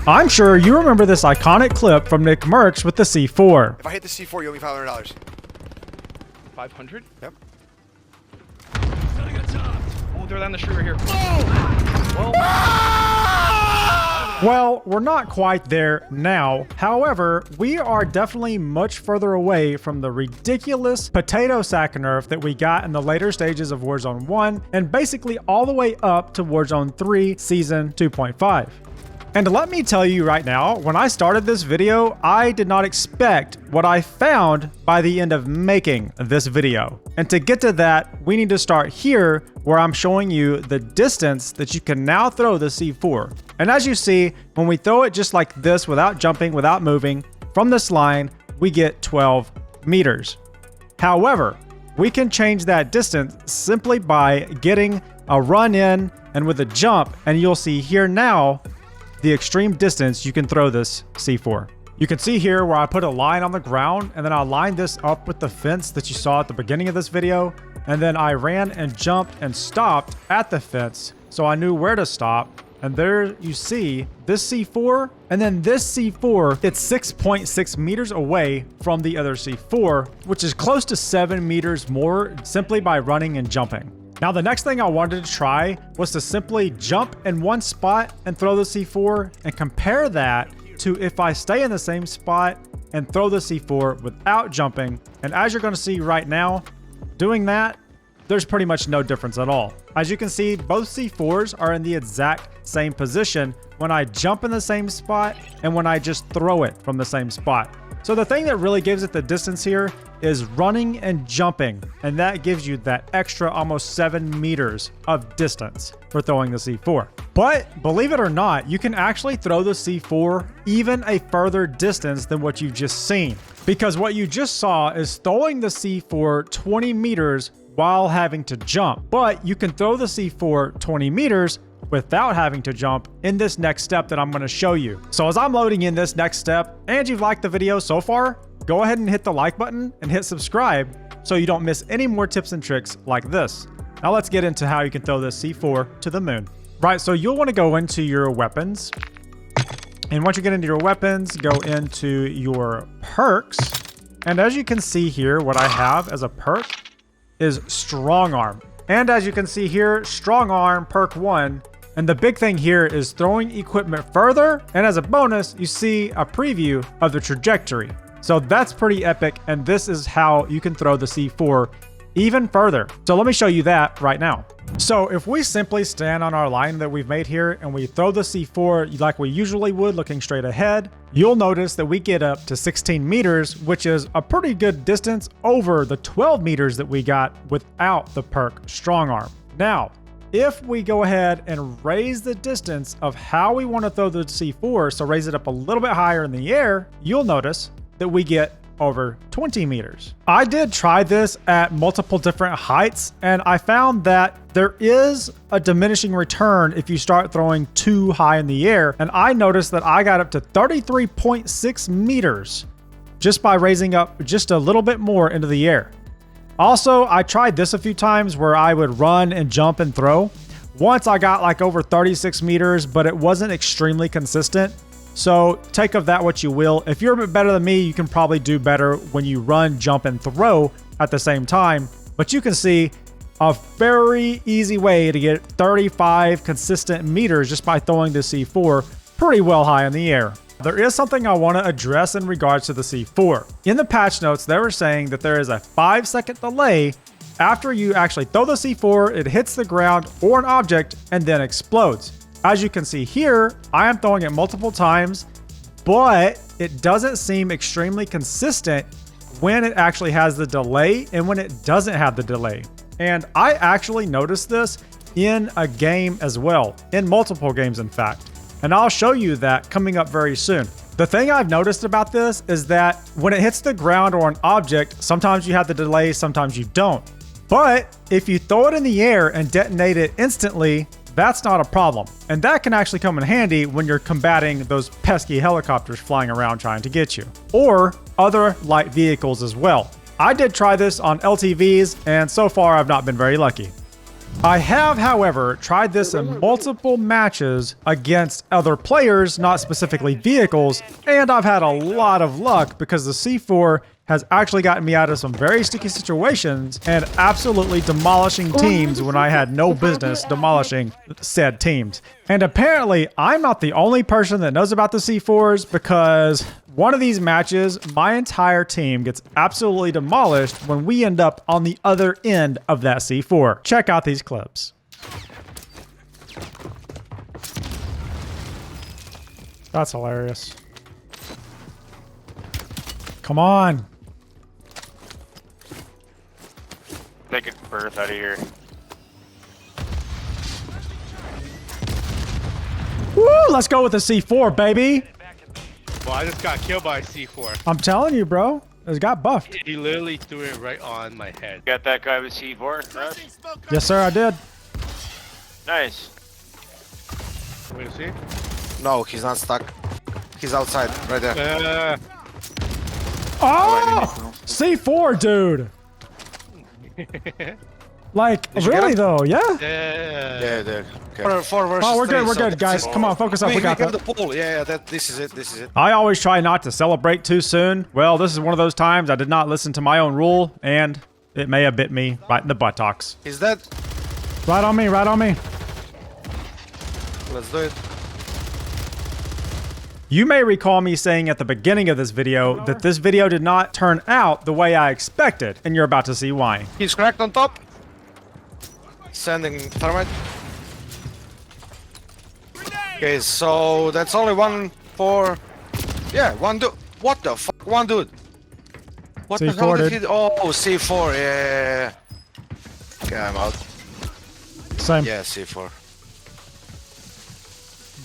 I'm sure you remember this iconic clip from Nick Merckx with the C4. If I hit the C4, you owe me $500. 500? Yep. Oh, they're down the street right here. Well, we're not quite there now. However, we are definitely much further away from the ridiculous potato sack nerf that we got in the later stages of Warzone 1 and basically all the way up to Warzone 3 Season 2.5. And let me tell you right now, when I started this video, I did not expect what I found by the end of making this video. And to get to that, we need to start here where I'm showing you the distance that you can now throw the C4. And as you see, when we throw it just like this without jumping, without moving, from this line, we get 12 meters. However, we can change that distance simply by getting a run in and with a jump, and you'll see here now the extreme distance you can throw this C4. You can see here where I put a line on the ground and then I lined this up with the fence that you saw at the beginning of this video. And then I ran and jumped and stopped at the fence so I knew where to stop. And there you see this C4, and then this C4, it's 6.6 meters away from the other C4, which is close to 7 meters more simply by running and jumping. Now, the next thing I wanted to try was to simply jump in one spot and throw the C4 and compare that to if I stay in the same spot and throw the C4 without jumping. And as you're going to see right now, doing that, there's pretty much no difference at all. As you can see, both C4s are in the exact same position when I jump in the same spot and when I just throw it from the same spot. So the thing that really gives it the distance here is running and jumping, and that gives you that extra almost 7 meters of distance for throwing the C4. But believe it or not, you can actually throw the C4 even a further distance than what you've just seen, because what you just saw is throwing the C4 20 meters while having to jump. But you can throw the C4 20 meters without having to jump in this next step that I'm going to show you. So as I'm loading in this next step and you've liked the video so far, go ahead and hit the like button and hit subscribe so you don't miss any more tips and tricks like this. Now let's get into how you can throw this C4 to the moon. Right, so you'll want to go into your weapons. And once you get into your weapons, go into your perks. And as you can see here, what I have as a perk is Strong Arm. And as you can see here, Strong Arm perk 1. And the big thing here is throwing equipment further. And as a bonus, you see a preview of the trajectory. So that's pretty epic. And this is how you can throw the C4 even further. So let me show you that right now. So if we simply stand on our line that we've made here and we throw the C4 like we usually would, looking straight ahead, you'll notice that we get up to 16 meters, which is a pretty good distance over the 12 meters that we got without the perk Strong Arm. Now, if we go ahead and raise the distance of how we want to throw the C4, so raise it up a little bit higher in the air, you'll notice that we get over 20 meters. I did try this at multiple different heights, and I found that there is a diminishing return if you start throwing too high in the air. And I noticed that I got up to 33.6 meters just by raising up just a little bit more into the air. Also, I tried this a few times where I would run and jump and throw. Once I got like over 36 meters, but it wasn't extremely consistent. So take of that what you will. If you're a bit better than me, you can probably do better when you run, jump, and throw at the same time. But you can see a very easy way to get 35 consistent meters just by throwing the C4 pretty well high in the air. There is something I want to address in regards to the C4. In the patch notes, they were saying that there is a 5-second delay after you actually throw the C4, it hits the ground or an object, and then explodes. As you can see here, I am throwing it multiple times, but it doesn't seem extremely consistent when it actually has the delay and when it doesn't have the delay. And I actually noticed this in a game as well, in multiple games in fact. And I'll show you that coming up very soon. The thing I've noticed about this is that when it hits the ground or an object, sometimes you have the delay, sometimes you don't. But if you throw it in the air and detonate it instantly, that's not a problem. And that can actually come in handy when you're combating those pesky helicopters flying around trying to get you, or other light vehicles as well. I did try this on LTVs, and so far I've not been very lucky. I have, however, tried this in multiple matches against other players, not specifically vehicles, and I've had a lot of luck because the C4 has actually gotten me out of some very sticky situations and absolutely demolishing teams when I had no business demolishing said teams. And apparently, I'm not the only person that knows about the C4s because one of these matches, my entire team gets absolutely demolished when we end up on the other end of that C4. Check out these clips. That's hilarious. Come on. Take a birth out of here. Woo, let's go with the C4, baby. Well, I just got killed by C4. I'm telling you, bro. It got buffed. He literally threw it right on my head. Got that guy with C4, Russ? Yes, sir, I did. Nice. Wait to see? No, he's not stuck. He's outside, right there. Oh! C4, dude. Like, Did you get really him? though, yeah? Yeah, there. Okay. Four versus Oh, we're good, three, we're so good, guys. Come on, focus up. We got got that. the pool. Yeah, this is it. This is it. I always try not to celebrate too soon. Well, this is one of those times I did not listen to my own rule, and it may have bit me right in the buttocks. Is that? Right on me, right on me. Let's do it. You may recall me saying at the beginning of this video that this video did not turn out the way I expected, and you're about to see why. He's cracked on top. Sending thermite. Okay, so that's only one for. Yeah, one dude. What the fuck? One dude. What the hell C4, did dude. he? Oh, C4. Yeah. Okay, I'm out. Same. Yeah, C4.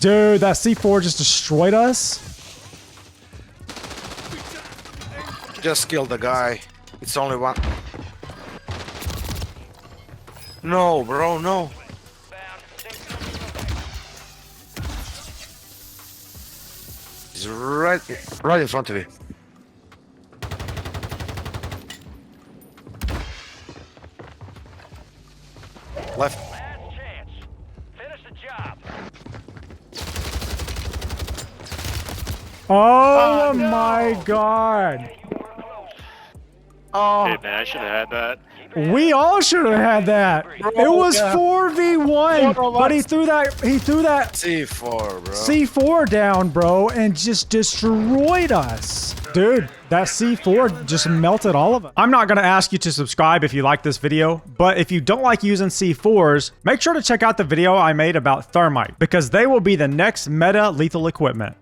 Dude, that C4 just destroyed us. Just killed the guy. It's only one. No, bro, no. He's right in front of you. Left. Last chance. Finish the job. Oh my god. Oh, Hey, man, I should have had that. We all should have had that. It was 4v1, but he threw that C4, bro. C4 down, bro, and just destroyed us. Dude, that C4 just melted all of it. I'm not going to ask you to subscribe if you like this video, but if you don't like using C4s, make sure to check out the video I made about thermite, because they will be the next meta lethal equipment.